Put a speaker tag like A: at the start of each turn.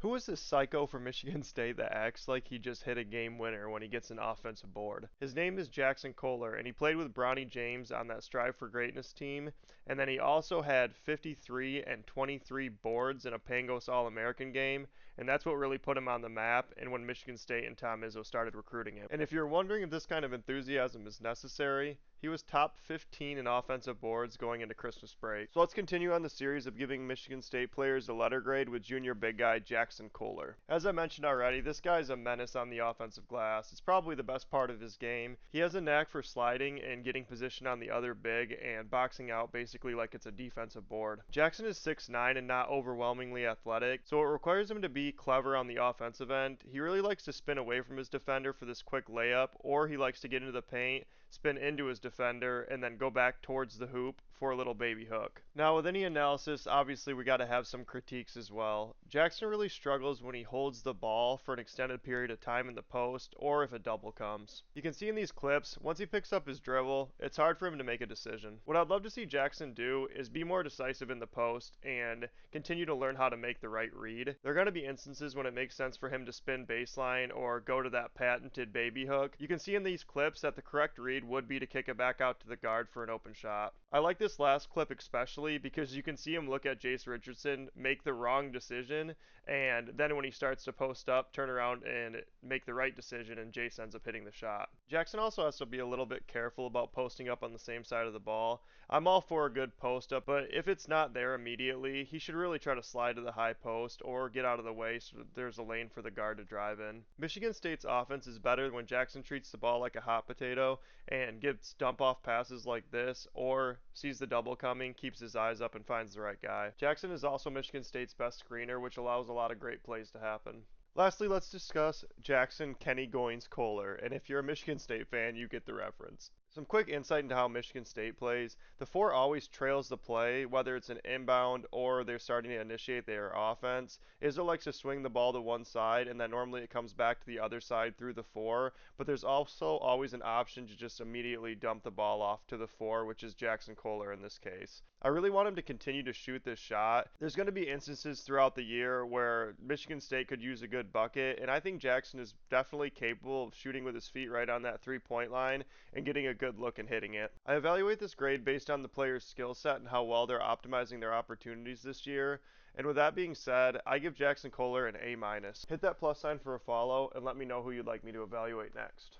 A: Who is this psycho from Michigan State that acts like he just hit a game winner when he gets an offensive board? His name is Jaxon Kohler, and he played with Bronny James on that Strive for Greatness team, and then he also had 53 and 23 boards in a Pangos All-American game, and that's what really put him on the map and when Michigan State and Tom Izzo started recruiting him. And if you're wondering if this kind of enthusiasm is necessary, he was top 15 in offensive boards going into Christmas break. So let's continue on the series of giving Michigan State players a letter grade with junior big guy Jaxon Kohler. As I mentioned already, this guy's a menace on the offensive glass. It's probably the best part of his game. He has a knack for sliding and getting position on the other big and boxing out basically like it's a defensive board. Jaxon is 6'9 and not overwhelmingly athletic, so it requires him to be clever on the offensive end. He really likes to spin away from his defender for this quick layup, or he likes to get into the paint, spin into his defender, and then go back towards the hoop for a little baby hook. Now, with any analysis, obviously we got to have some critiques as well. Jaxon really struggles when he holds the ball for an extended period of time in the post or if a double comes. You can see in these clips, once he picks up his dribble, it's hard for him to make a decision. What I'd love to see Jaxon do is be more decisive in the post and continue to learn how to make the right read. There are going to be instances when it makes sense for him to spin baseline or go to that patented baby hook. You can see in these clips that the correct read would be to kick it back out to the guard for an open shot. I like this last clip especially because you can see him look at Jace Richardson, make the wrong decision, and then when he starts to post up, turn around and make the right decision, and Jace ends up hitting the shot. Jaxon also has to be a little bit careful about posting up on the same side of the ball. I'm all for a good post up, but if it's not there immediately, he should really try to slide to the high post or get out of the way so that there's a lane for the guard to drive in. Michigan State's offense is better when Jaxon treats the ball like a hot potato and gives dump off passes like this, or sees the double coming, keeps his eyes up, and finds the right guy. Jaxon is also Michigan State's best screener, which allows a lot of great plays to happen. Lastly, let's discuss Jaxon Kenny Goins Kohler, and if you're a Michigan State fan, you get the reference. Some quick insight into how Michigan State plays. The 4 always trails the play, whether it's an inbound or they're starting to initiate their offense. Izzo likes to swing the ball to one side, and then normally it comes back to the other side through the 4, but there's also always an option to just immediately dump the ball off to the 4, which is Jaxon Kohler in this case. I really want him to continue to shoot this shot. There's going to be instances throughout the year where Michigan State could use a good bucket, and I think Jaxon is definitely capable of shooting with his feet right on that three-point line and getting a good look and hitting it. I evaluate this grade based on the player's skill set and how well they're optimizing their opportunities this year. And with that being said, I give Jaxon Kohler an A-. Hit that plus sign for a follow and let me know who you'd like me to evaluate next.